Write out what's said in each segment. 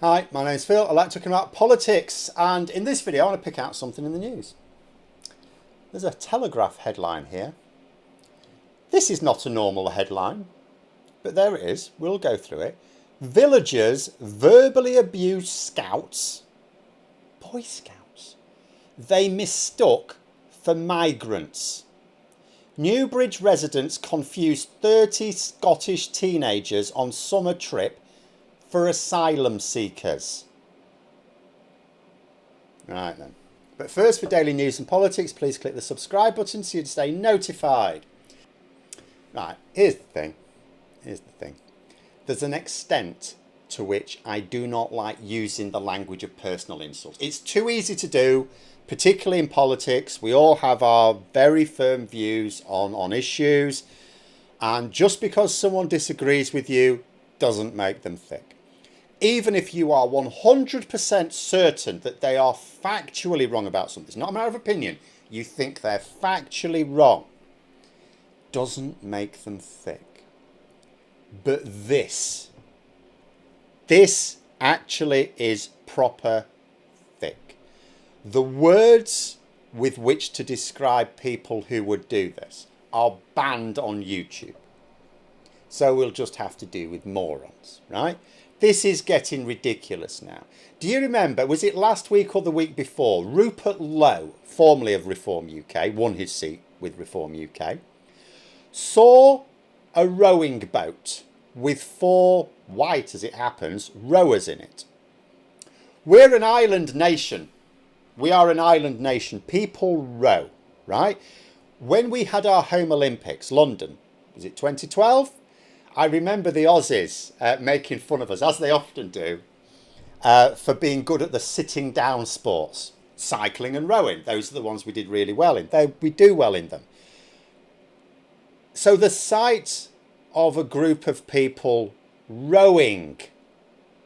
Hi, my name's Phil. I like talking about politics, and in this video I want to pick out something in the news. There's a Telegraph headline here. This is not a normal headline, but there it is. We'll go through it. Villagers verbally abuse scouts, Boy Scouts, they mistook for migrants. Newbridge residents confused 30 Scottish teenagers on summer trip for asylum seekers. Right then. But first, for daily news and politics, please click the subscribe button so you stay notified. Right, here's the thing. There's an extent to which I do not like using the language of personal insults. It's too easy to do, particularly in politics. We all have our very firm views on issues, and just because someone disagrees with you doesn't make them thick. Even if you are 100% certain that they are factually wrong about something, it's not a matter of opinion, you think they're factually wrong, doesn't make them thick. But this actually is proper thick. The words with which to describe people who would do this are banned on YouTube. So we'll just have to do with morons, right? This is getting ridiculous now. Do you remember, was it last week or the week before, Rupert Lowe, formerly of Reform UK, won his seat with Reform UK, saw a rowing boat with 4 white, as it happens, rowers in it. We're an island nation. We are an island nation. People row, right? When we had our home Olympics, London, was it 2012? I remember the Aussies making fun of us, as they often do, for being good at the sitting down sports. Cycling and rowing, those are the ones we did really well in. We do well in them. So the sight of a group of people rowing.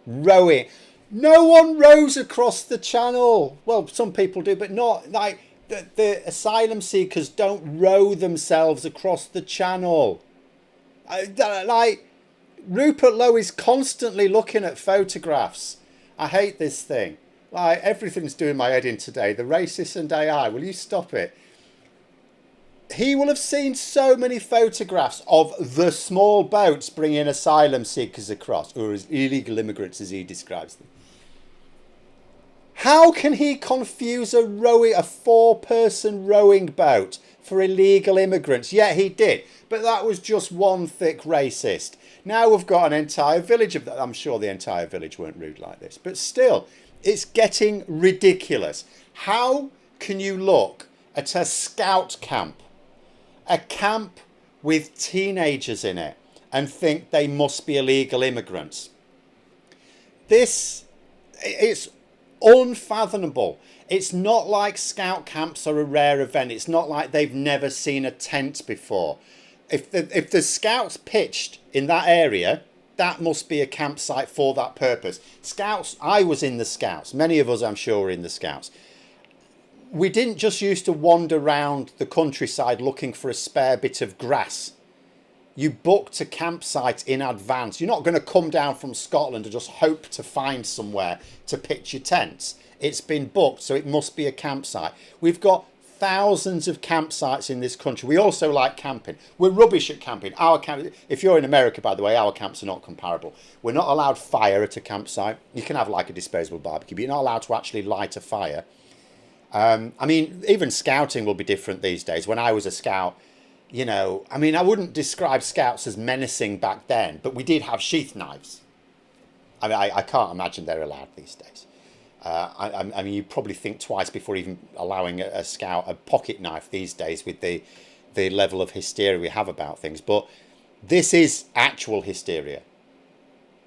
No one rows across the channel. Well, some people do, but not like the asylum seekers don't row themselves across the channel. Like, Rupert Lowe is constantly looking at photographs. I hate this thing. Like, everything's doing my head in today. The racists and AI. Will you stop it? He will have seen so many photographs of the small boats bringing asylum seekers across, or as illegal immigrants as he describes them. How can he confuse a 4-person rowing boat for illegal immigrants? Yeah, he did. But that was just one thick racist. Now we've got an entire village of that. I'm sure the entire village weren't rude like this. But still, it's getting ridiculous. How can you look at a scout camp, a camp with teenagers in it, and think they must be illegal immigrants? It's unfathomable. It's not like scout camps are a rare event. It's not like they've never seen a tent before. If the scouts pitched in that area, that must be a campsite for that purpose. Scouts, I was in the scouts. Many of us, I'm sure, were in the scouts. We didn't just used to wander around the countryside looking for a spare bit of grass. You booked a campsite in advance. You're not going to come down from Scotland and just hope to find somewhere to pitch your tents. It's been booked, so it must be a campsite. We've got thousands of campsites in this country. We also like camping. We're rubbish at camping. If you're in America, by the way, our camps are not comparable. We're not allowed fire at a campsite. You can have like a disposable barbecue, but you're not allowed to actually light a fire. I mean, even scouting will be different these days. When I was a scout, you know, I mean, I wouldn't describe scouts as menacing back then, but we did have sheath knives. I mean, I can't imagine they're allowed these days. I mean, you probably think twice before even allowing a scout a pocket knife these days with the level of hysteria we have about things. But this is actual hysteria.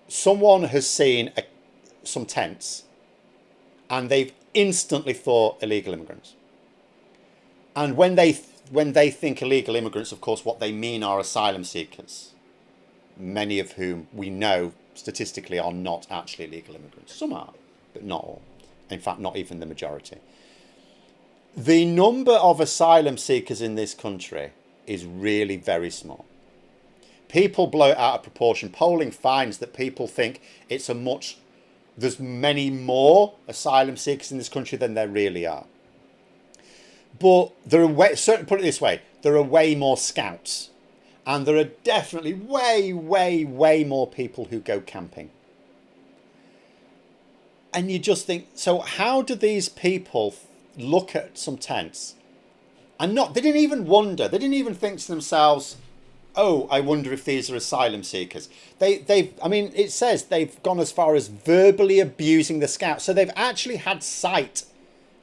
Someone has seen some tents and they've instantly thought illegal immigrants. And when they think illegal immigrants, of course, what they mean are asylum seekers, many of whom we know statistically are not actually illegal immigrants. Some are, but not all. In fact, not even the majority. The number of asylum seekers in this country is really very small. People blow it out of proportion. Polling finds that people think it's a much there's many more asylum seekers in this country than there really are. But there are certainly, put it this way, there are way more scouts. And there are definitely way more people who go camping. And you just think, so how do these people look at some tents and they didn't even wonder, they didn't even think to themselves, oh, I wonder if these are asylum seekers. I mean, it says they've gone as far as verbally abusing the scouts. So they've actually had sight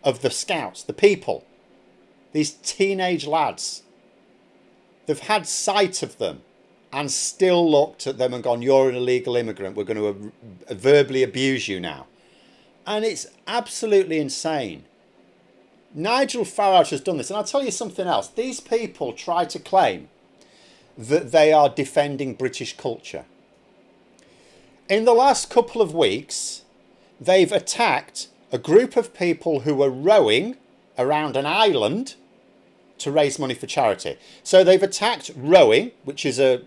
of the scouts, the people, these teenage lads. They've had sight of them and still looked at them and gone, you're an illegal immigrant. We're going to verbally abuse you now. And it's absolutely insane. Nigel Farage has done this. And I'll tell you something else. These people try to claim that they are defending British culture. In the last couple of weeks, they've attacked a group of people who were rowing around an island to raise money for charity. So they've attacked rowing, which is an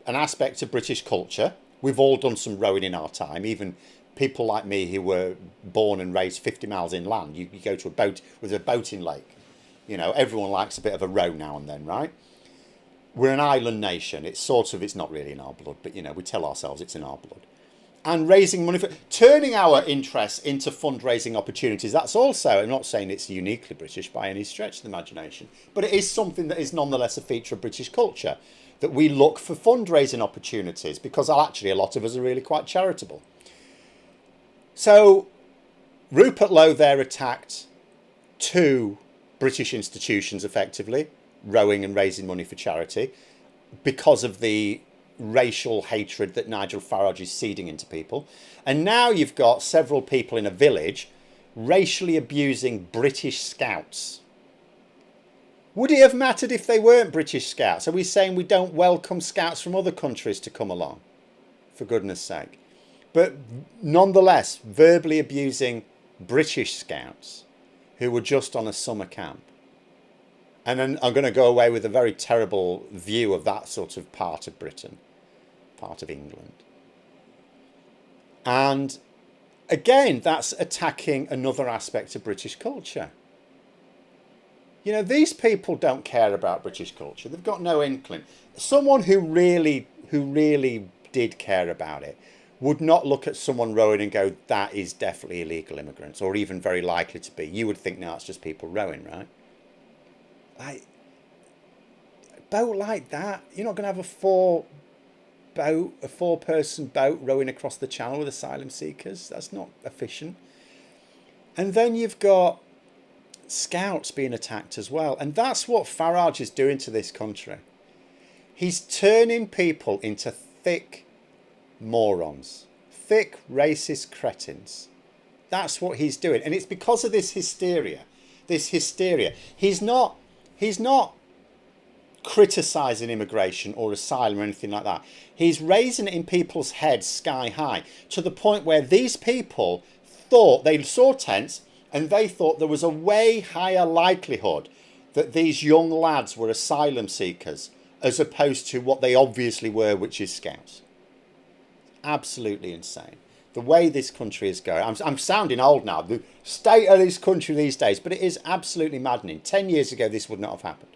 aspect of British culture. We've all done some rowing in our time, even people like me who were born and raised 50 miles inland. You go to a boat with a boating lake. You know, everyone likes a bit of a row now and then, right? We're an island nation. It's not really in our blood, but, you know, we tell ourselves it's in our blood. And raising money for, turning our interests into fundraising opportunities. That's also, I'm not saying it's uniquely British by any stretch of the imagination, but it is something that is nonetheless a feature of British culture, that we look for fundraising opportunities because actually a lot of us are really quite charitable. So Rupert Lowe there attacked two British institutions effectively, rowing and raising money for charity, because of the racial hatred that Nigel Farage is seeding into people. And now you've got several people in a village racially abusing British scouts. Would it have mattered if they weren't British scouts? Are we saying we don't welcome scouts from other countries to come along? For goodness sake. But nonetheless, verbally abusing British scouts who were just on a summer camp. And then I'm going to go away with a very terrible view of that sort of part of Britain, part of England. And again, that's attacking another aspect of British culture. You know, these people don't care about British culture. They've got no inkling. Someone who really did care about it would not look at someone rowing and go, that is definitely illegal immigrants, or even very likely to be. You would think, no, it's just people rowing, right? Like, a boat like that, you're not going to have a four-person boat rowing across the channel with asylum seekers. That's not efficient. And then you've got scouts being attacked as well. And that's what Farage is doing to this country. He's turning people into thick morons, thick racist cretins. That's what he's doing. And it's because of this hysteria. He's not criticising immigration or asylum or anything like that. He's raising it in people's heads sky high, to the point where these people thought, they saw tents and they thought there was a way higher likelihood that these young lads were asylum seekers as opposed to what they obviously were, which is scouts. Absolutely insane. The way this country is going. I'm sounding old now. The state of this country these days, but it is absolutely maddening. 10 years ago, this would not have happened.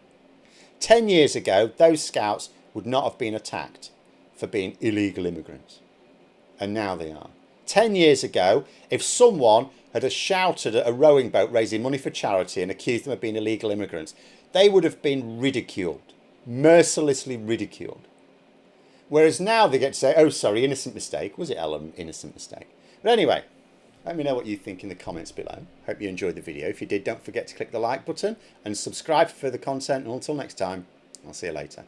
10 years ago, those scouts would not have been attacked for being illegal immigrants. And now they are. 10 years ago, if someone had shouted at a rowing boat raising money for charity and accused them of being illegal immigrants, they would have been ridiculed, mercilessly ridiculed. Whereas now they get to say, oh, sorry, innocent mistake. Was it Ellen? Innocent mistake. But anyway, let me know what you think in the comments below. Hope you enjoyed the video. If you did, don't forget to click the like button and subscribe for further content. And until next time, I'll see you later.